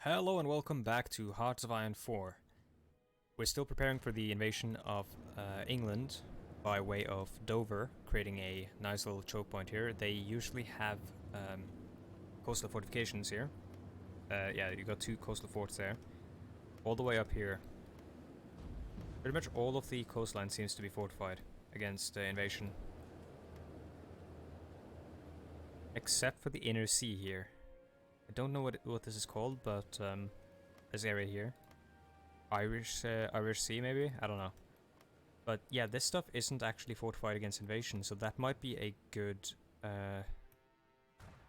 Hello and welcome back to Hearts of Iron 4. We're still preparing for the invasion of England by way of Dover, creating a nice little choke point here. They usually have coastal fortifications here. Yeah, you got two coastal forts there. All the way up here. Pretty much all of the coastline seems to be fortified against invasion. Except for the inner sea here. I don't know what this is called, but this area here, Irish Sea maybe, I don't know. But yeah, this stuff isn't actually fortified against invasion, so that might be a good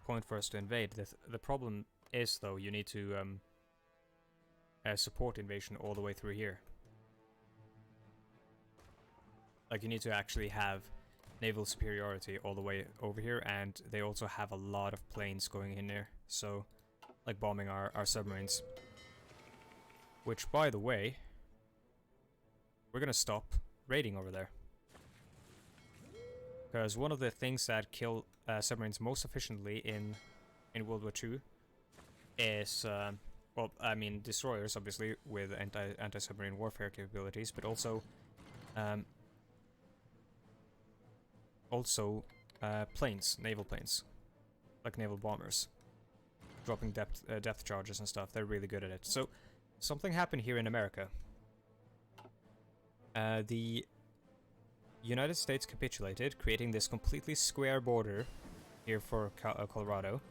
point for us to invade. The problem is though, you need to support invasion all the way through here. Like you need to actually have naval superiority all the way over here, and they also have a lot of planes going in there, so like bombing our submarines. Which, by the way, we're gonna stop raiding over there, because one of the things that kill submarines most efficiently in World War II is well, I mean destroyers obviously with anti-submarine warfare capabilities, but also planes, naval planes, like naval bombers, dropping depth charges and stuff. They're really good at it. So something happened here in America. The United States capitulated, creating this completely square border here for Colorado,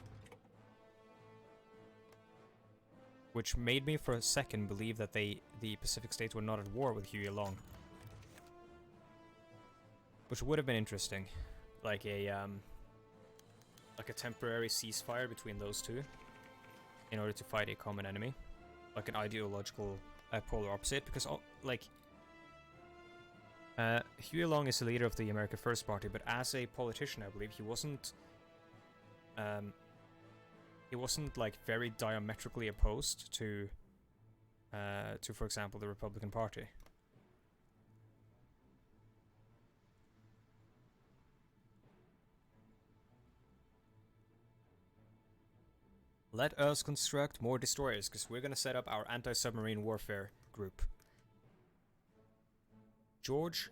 which made me for a second believe that the Pacific states were not at war with Huey Long. Which would have been interesting, like a temporary ceasefire between those two, in order to fight a common enemy, like an ideological polar opposite. Because Huey Long is the leader of the America First Party, but as a politician, I believe he wasn't like very diametrically opposed to, for example, the Republican Party. Let us construct more destroyers, because we're going to set up our anti-submarine warfare group. George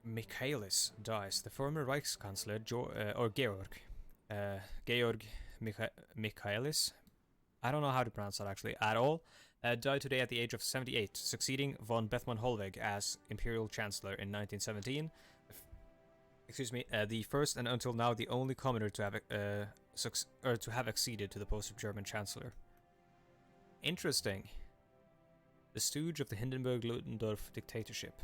Michaelis dies. The former Reichskanzler, Georg Michaelis, I don't know how to pronounce that actually at all, died today at the age of 78, succeeding von Bethmann-Hollweg as Imperial Chancellor in 1917. Excuse me, the first and until now the only commoner to have acceded to the post of German Chancellor. Interesting. The stooge of the Hindenburg-Ludendorff dictatorship.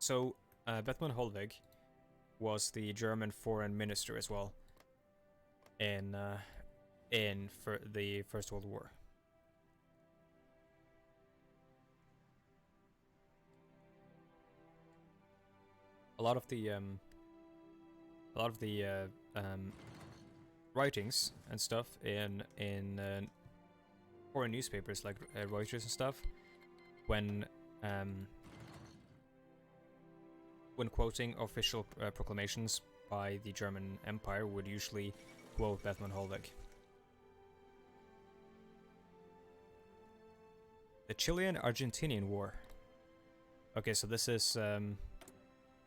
So, Bethmann-Hollweg was the German foreign minister as well for the First World War. A lot of the writings and stuff in foreign newspapers like Reuters and stuff, when quoting official proclamations by the German Empire, would usually quote Bethmann-Hollweg. The Chilean-Argentinian War. Okay, so this is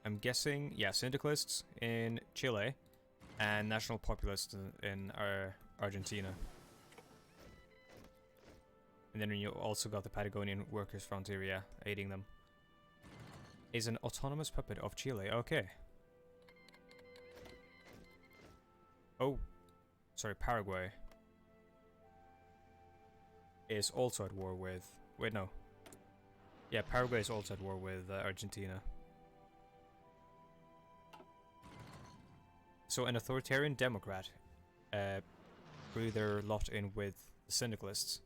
I'm guessing, yeah, syndicalists in Chile and national populists in Argentina. And then you also got the Patagonian Workers' Frontier, yeah, aiding them. Is an autonomous puppet of Chile, okay. Oh, sorry, Paraguay is also at war with... Wait, no. Yeah, Paraguay is also at war with Argentina. So an authoritarian democrat threw their lot in with the syndicalists.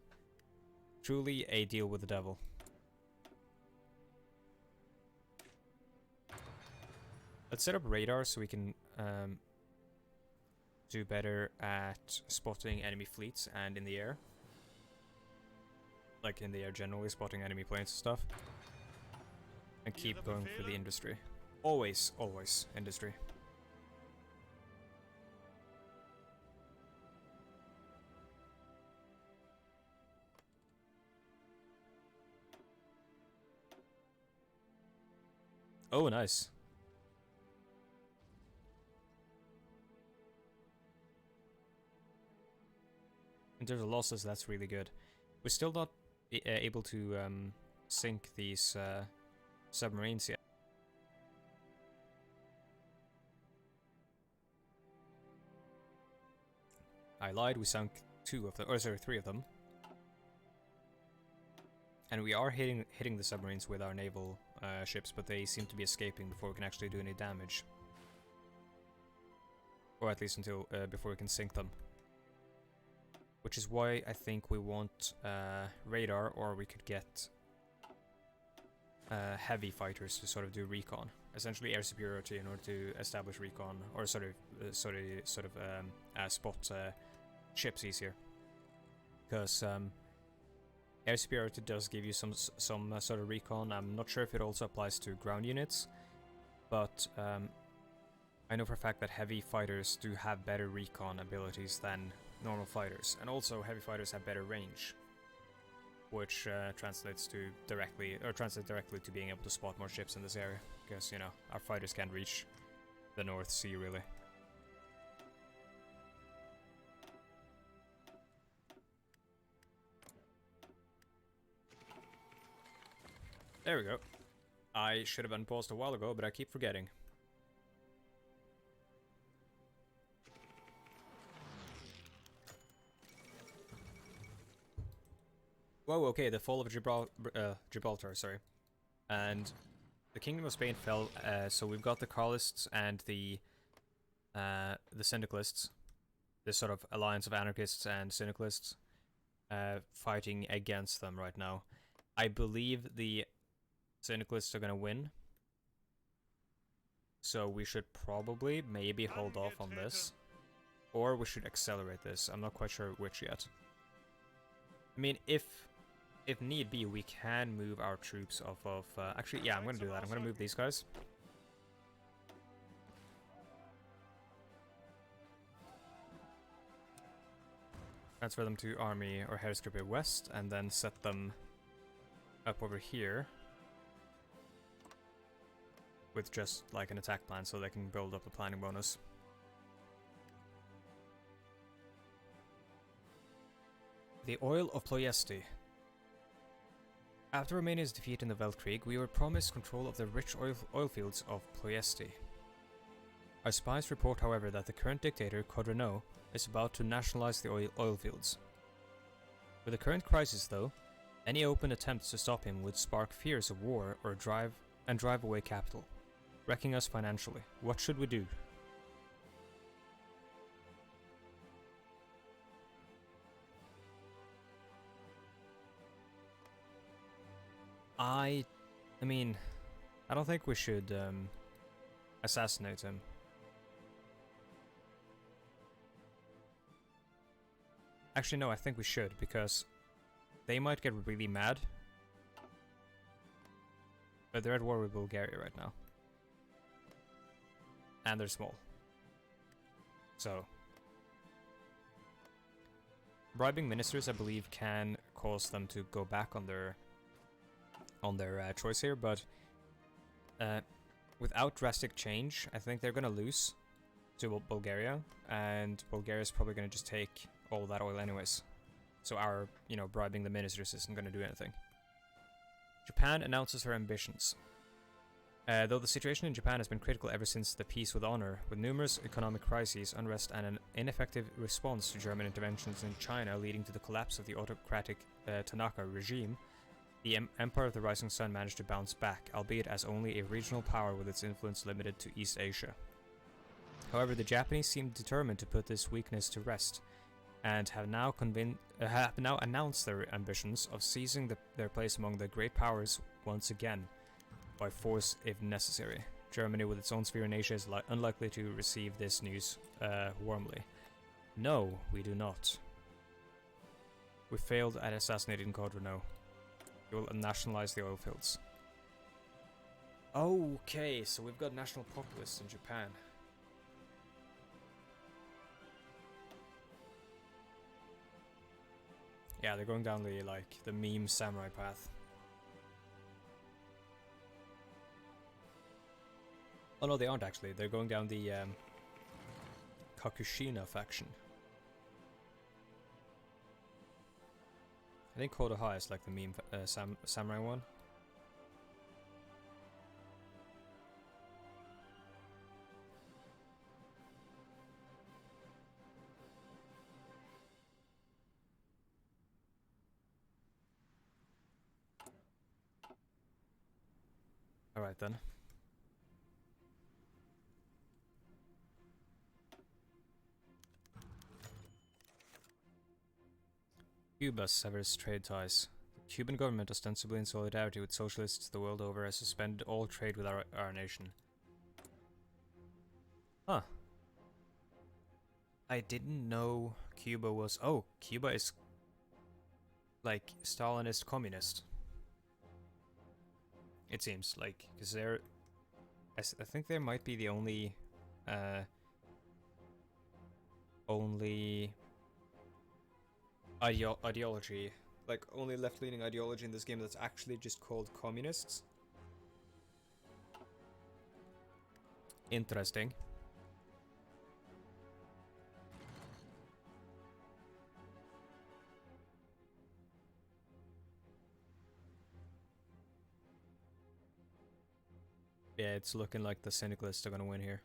Truly a deal with the devil. Let's set up radar so we can do better at spotting enemy fleets and in the air. Like in the air generally, spotting enemy planes and stuff. And keep going for the industry. Always industry. Oh, nice. In terms of losses, that's really good. We're still not able to sink these submarines yet. I lied, we sunk 2 of them, or sorry, 3 of them. And we are hitting the submarines with our naval ships, but they seem to be escaping before we can actually do any damage. Or at least until before we can sink them. Which is why I think we want radar, or we could get heavy fighters to sort of do recon. Essentially air superiority in order to establish recon, or spot ships easier. Because air superiority does give you some sort of recon. I'm not sure if it also applies to ground units, but I know for a fact that heavy fighters do have better recon abilities than normal fighters, and also heavy fighters have better range, which translates directly to being able to spot more ships in this area, because you know our fighters can't reach the North Sea really. There we go. I should have unpaused a while ago, but I keep forgetting. Whoa, okay, the fall of Gibraltar, sorry. And the Kingdom of Spain fell, so we've got the Carlists and the Syndicalists, this sort of alliance of anarchists and syndicalists, fighting against them right now. I believe the Syndicalists are gonna win, so we should probably maybe hold off on this, or we should accelerate this. I'm not quite sure which yet. I mean, if need be, we can move our troops off of... actually, yeah, I'm gonna do that. I'm gonna move these guys. Transfer them to Army or Heeresgruppe West, and then set them up over here with just like an attack plan so they can build up a planning bonus. The Oil of Ploiesti. After Romania's defeat in the Weltkrieg, we were promised control of the rich oil fields of Ploiesti. Our spies report, however, that the current dictator, Codreanu, is about to nationalize the oil fields. With the current crisis, though, any open attempts to stop him would spark fears of war or drive away capital, wrecking us financially. What should we do? I mean, I don't think we should assassinate him. Actually, no, I think we should, because they might get really mad. But they're at war with Bulgaria right now. And they're small. So, bribing ministers, I believe, can cause them to go back on their choice here, but without drastic change, I think they're gonna lose to Bulgaria, and Bulgaria's probably gonna just take all that oil anyways. So our, bribing the ministers isn't gonna do anything. Japan announces her ambitions. Though the situation in Japan has been critical ever since the peace with honor, with numerous economic crises, unrest, and an ineffective response to German interventions in China leading to the collapse of the autocratic Tanaka regime, the Empire of the Rising Sun managed to bounce back, albeit as only a regional power with its influence limited to East Asia. However, the Japanese seem determined to put this weakness to rest, and have now announced their ambitions of seizing their place among the great powers once again, by force if necessary. Germany, with its own sphere in Asia, is unlikely to receive this news warmly. No, we do not. We failed at assassinating Codreanu. We will nationalize the oil fields. Okay, so we've got national populists in Japan. Yeah, they're going down the meme samurai path. Oh no, they aren't actually. They're going down the Kakushina faction. I think Kodoha is like the meme samurai one. Alright then. Cuba severs trade ties. The Cuban government, ostensibly in solidarity with socialists the world over, has suspended all trade with our nation. Huh. I didn't know Cuba was... Oh, Cuba is like Stalinist communist. It seems like, because they're... I think they might be the only ideology, like only left-leaning ideology in this game that's actually just called communists. Interesting. Yeah, it's looking like the Syndicalists are gonna win here.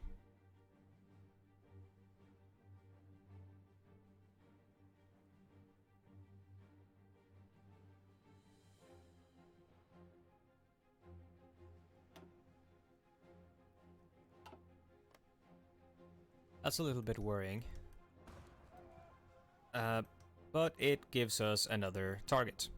That's a little bit worrying. But it gives us another target.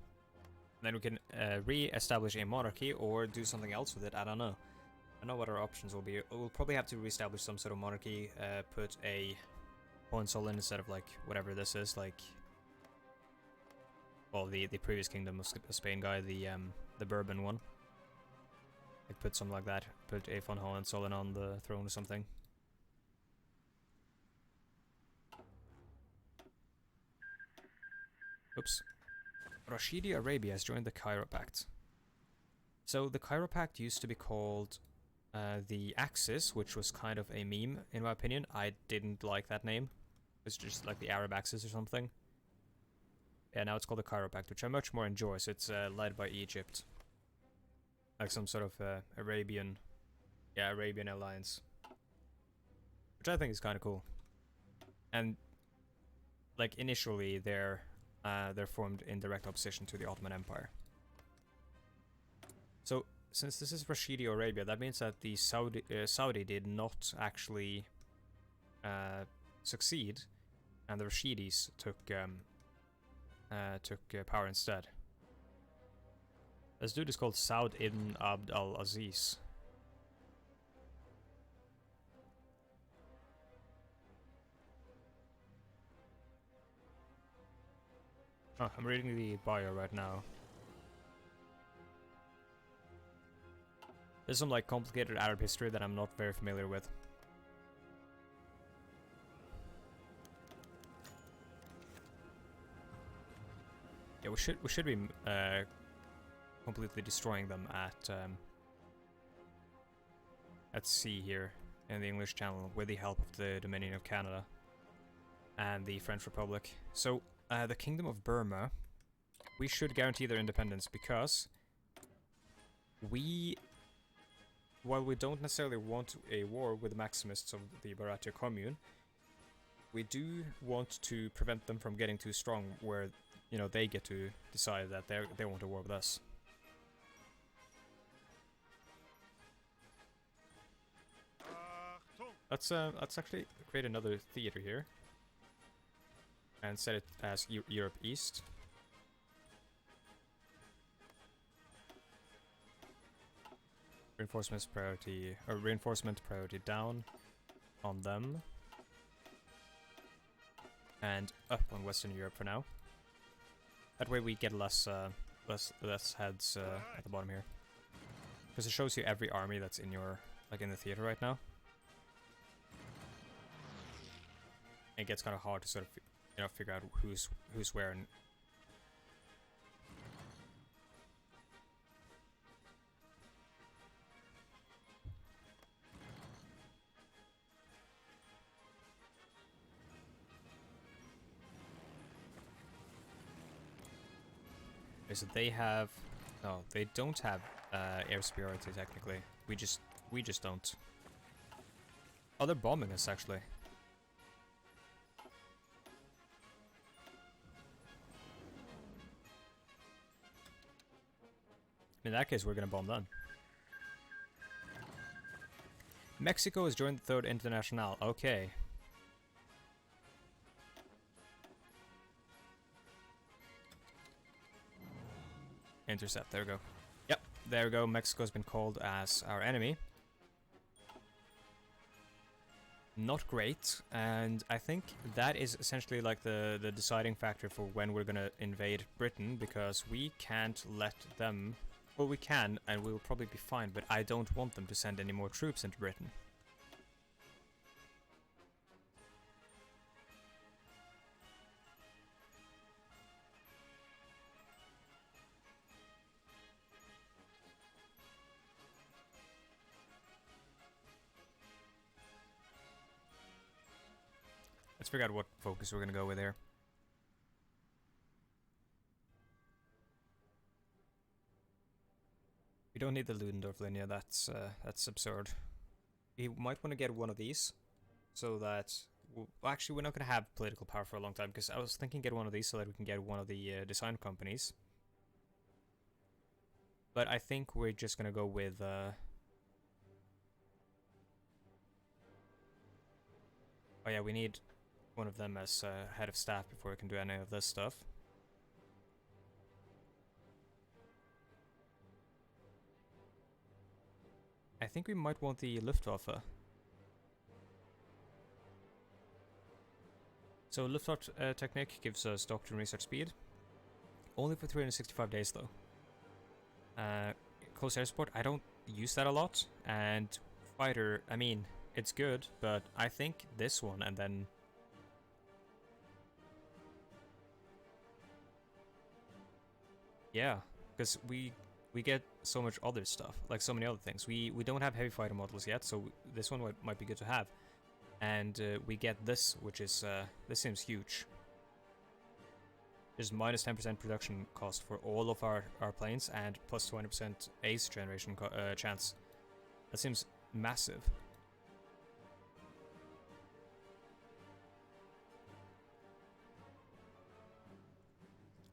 Then we can re-establish a monarchy or do something else with it, I don't know. I don't know what our options will be. We'll probably have to re-establish some sort of monarchy, put a consul in instead of like whatever this is, like... Well, the previous Kingdom of Spain guy, the Bourbon one. Like put something like that, put a von Hohenzollern on the throne or something. Oops. Rashidi Arabia has joined the Cairo Pact. So the Cairo Pact used to be called the Axis, which was kind of a meme, in my opinion. I didn't like that name. It's just like the Arab Axis or something. Yeah, now it's called the Cairo Pact, which I much more enjoy. So it's led by Egypt. Like some sort of Arabian alliance. Which I think is kind of cool. And like initially they're formed in direct opposition to the Ottoman Empire. So since this is Rashidi Arabia, that means that the Saudi did not actually succeed, and the Rashidis took power instead. This dude is called Saud ibn Abd al-Aziz. Oh, I'm reading the bio right now. There's some like complicated Arab history that I'm not very familiar with. Yeah, we should be completely destroying them at sea here in the English Channel with the help of the Dominion of Canada and the French Republic. So the Kingdom of Burma, we should guarantee their independence because while we don't necessarily want a war with the Maximists of the Baratia Commune, we do want to prevent them from getting too strong where, you know, they get to decide that they want a war with us. Let's actually create another theater here and set it as Europe East. Reinforcement priority down on them, and up on Western Europe for now. That way we get less heads at the bottom here, because it shows you every army that's in your in the theater right now. It gets kind of hard to sort of figure out who's where and. Okay, so they have... No, they don't have air superiority technically. We just don't. Oh, they're bombing us actually. In that case, we're gonna bomb them. Mexico has joined the Third International. Okay. Intercept, there we go. Yep, there we go. Mexico's been called as our enemy. Not great, and I think that is essentially like the deciding factor for when we're gonna invade Britain, because we can't let them... Well, we can, and we'll probably be fine, but I don't want them to send any more troops into Britain. Let's figure out what focus we're gonna go with here. We don't need the Ludendorff linear, that's absurd. We might want to get one of these, so that... Well, actually, we're not going to have political power for a long time, because I was thinking get one of these so that we can get one of the design companies. But I think we're just going to go with... Oh yeah, we need one of them as head of staff before we can do any of this stuff. I think we might want the Luftwaffe. So Luftwaffe Technique gives us doctrine research speed. Only for 365 days though. Close air support, I don't use that a lot. And fighter, I mean, it's good, but I think this one and then... Yeah, because we get so much other stuff, like so many other things. We don't have heavy fighter models yet, so this one might be good to have. And we get this, which is, this seems huge. There's minus 10% production cost for all of our planes, and plus 20% ace generation chance. That seems massive.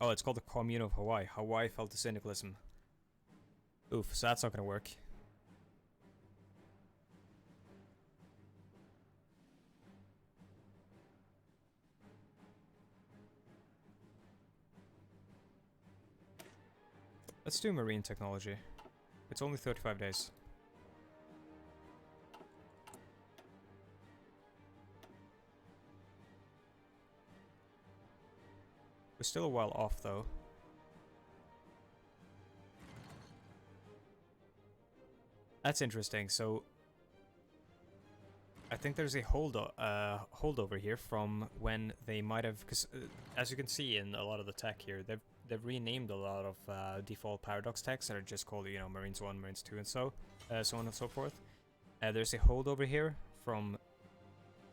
Oh, it's called the Commune of Hawaii. Hawaii felt the syndicalism. Oof, so that's not gonna work. Let's do marine technology. It's only 35 days. We're still a while off though. That's interesting. So I think there's a holdover here from when they might have, because as you can see in a lot of the tech here, they've renamed a lot of default paradox techs that are just called, you know, Marines 1, Marines 2, and so on and so forth. There's a holdover here from,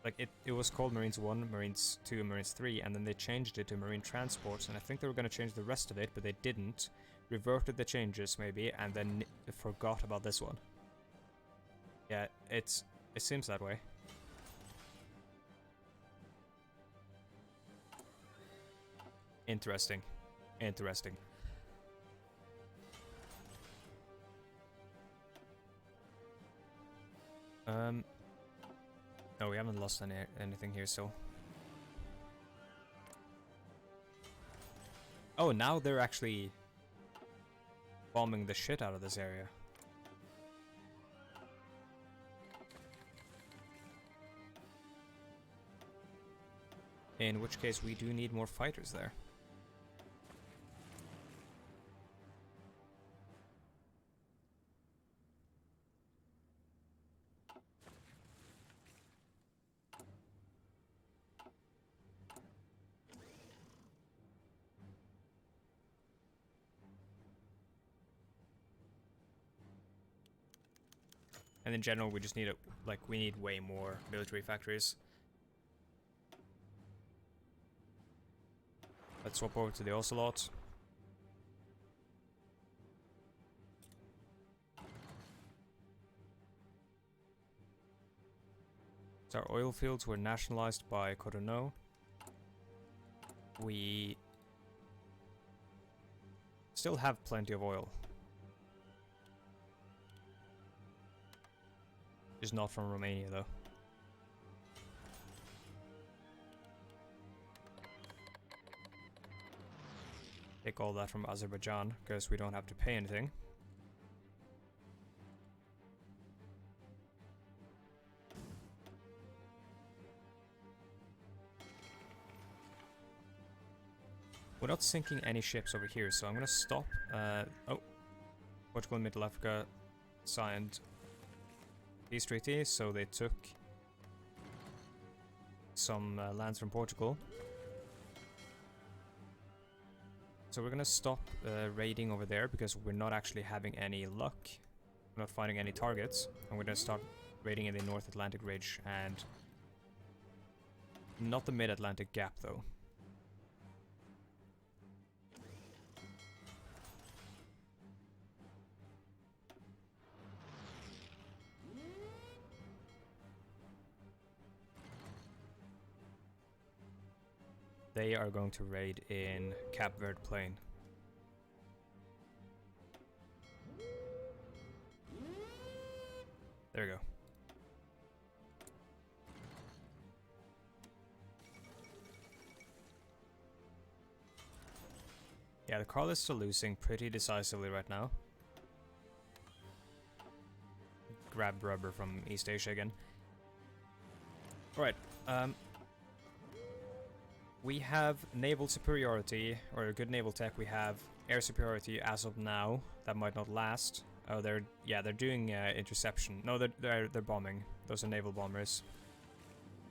like, it was called Marines 1, Marines 2, and Marines 3, and then they changed it to Marine Transports, and I think they were going to change the rest of it, but they didn't. Reverted the changes, maybe, and then forgot about this one. Yeah, it seems that way. Interesting. Interesting. No, we haven't lost anything here, so... Oh, now they're actually bombing the shit out of this area. In which case, we do need more fighters there. And in general, we just need we need way more military factories. Let's swap over to the Ocelot. So our oil fields were nationalized by Cotonou. We still have plenty of oil. Just not from Romania though. Take all that from Azerbaijan, because we don't have to pay anything. We're not sinking any ships over here, so I'm gonna stop. Oh, Portugal and Middle Africa signed peace treaty, so they took some lands from Portugal. So we're gonna stop raiding over there because we're not actually having any luck. We're not finding any targets, and we're gonna start raiding in the North Atlantic Ridge and not the Mid-Atlantic Gap though. They are going to raid in Cape Verde Plain. There we go. Yeah, the Carlists are losing pretty decisively right now. Grab rubber from East Asia again. Alright, we have naval superiority, or good naval tech. We have air superiority as of now. That might not last. Oh, they're doing interception. No, they're bombing. Those are naval bombers.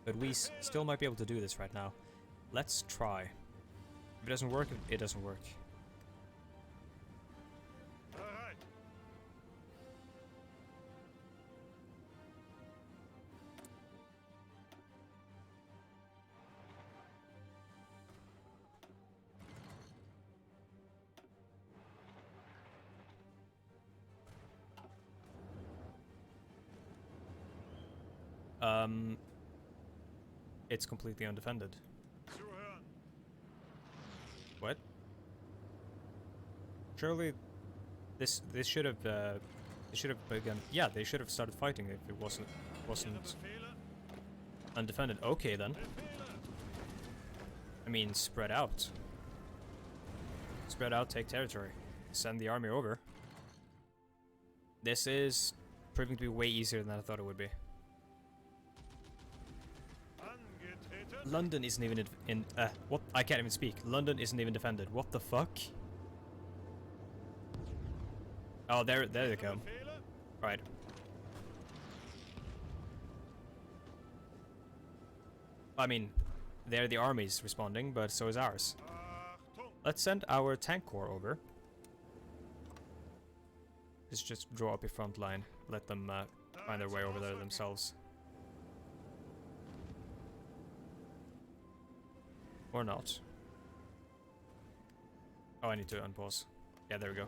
But we still might be able to do this right now. Let's try. If it doesn't work, it doesn't work. It's completely undefended. What? Surely, this should have begun. Yeah, they should have started fighting if it wasn't undefended. Okay then. I mean, spread out. Spread out, take territory. Send the army over. This is proving to be way easier than I thought it would be. London isn't even in what? I can't even speak. London isn't even defended. What the fuck? Oh, there they come. Right. I mean, they're the armies responding, but so is ours. Let's send our tank corps over. Just draw up your front line. Let them find their way over there themselves. Or not. Oh, I need to unpause. Yeah, there we go.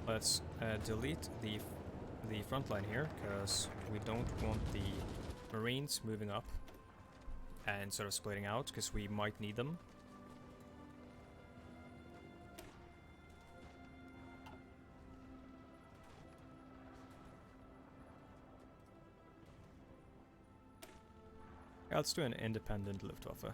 Let's delete the front line here, because we don't want the Marines moving up and sort of splitting out, because we might need them. Yeah, let's do an independent Luftwaffe.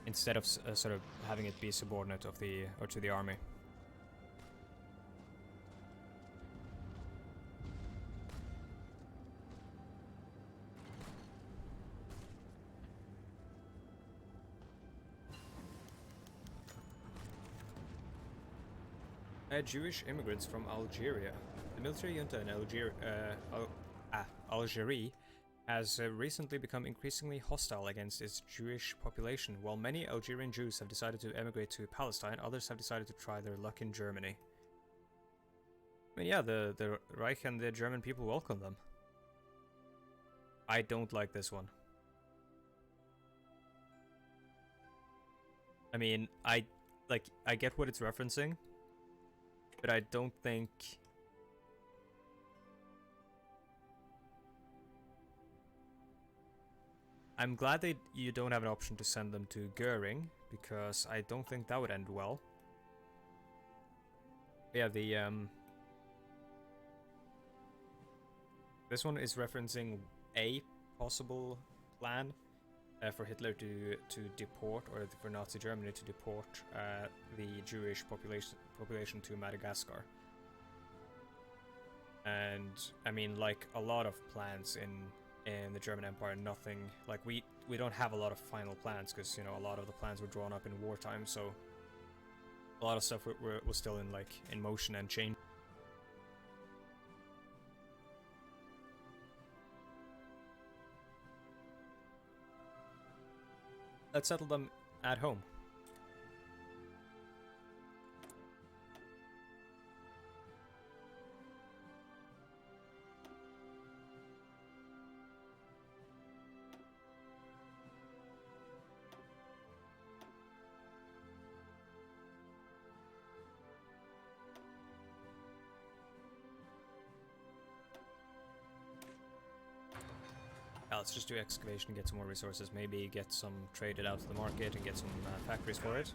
Instead of sort of having it be subordinate of to the army. Jewish immigrants from Algeria. The military junta in Algeria has recently become increasingly hostile against its Jewish population. While many Algerian Jews have decided to emigrate to Palestine, others have decided to try their luck in Germany. I mean, yeah, the Reich and the German people welcome them. I don't like this one. I mean, I get what it's referencing, but I don't think... I'm glad that you don't have an option to send them to Goering, because I don't think that would end well. Yeah, this one is referencing a possible plan for Hitler to deport, or for Nazi Germany to deport the Jewish population to Madagascar. And I mean, like a lot of plans in the German Empire, nothing like we don't have a lot of final plans, because, you know, a lot of the plans were drawn up in wartime, so a lot of stuff was still in motion and change. Let's settle them at home. Let's just do excavation, get some more resources, maybe get some traded out to the market and get some factories for it.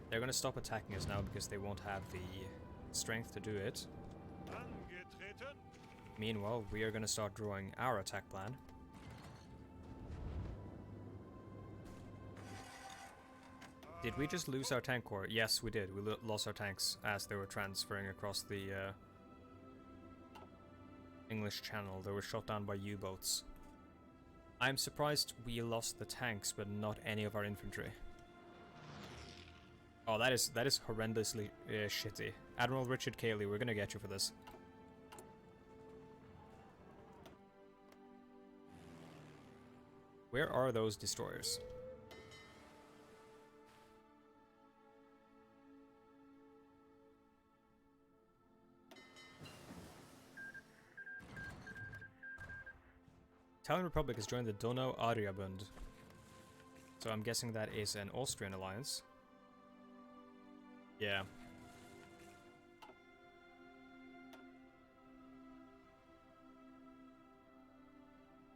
They're gonna stop attacking us now because they won't have the strength to do it. Meanwhile, we are gonna start drawing our attack plan. Did we just lose our tank corps? Yes, we did. We lost our tanks as they were transferring across the English Channel. They were shot down by U-boats. I'm surprised we lost the tanks, but not any of our infantry. Oh, that is horrendously shitty. Admiral Richard Cayley, we're gonna get you for this. Where are those destroyers? Italian Republic has joined the Donau-Adria-Bund. So I'm guessing that is an Austrian alliance. Yeah.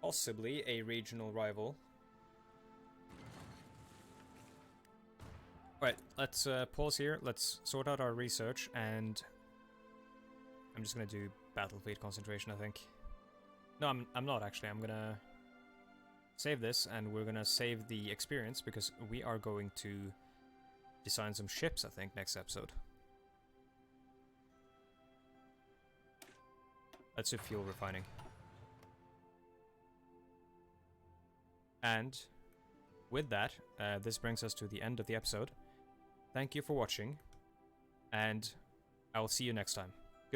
Possibly a regional rival. Right, let's pause here. Let's sort out our research, and I'm just gonna do battlefield concentration, I think. No, I'm not actually. I'm gonna save this, and we're gonna save the experience, because we are going to design some ships, I think, next episode. Let's do fuel refining. And with that, this brings us to the end of the episode. Thank you for watching, and I will see you next time.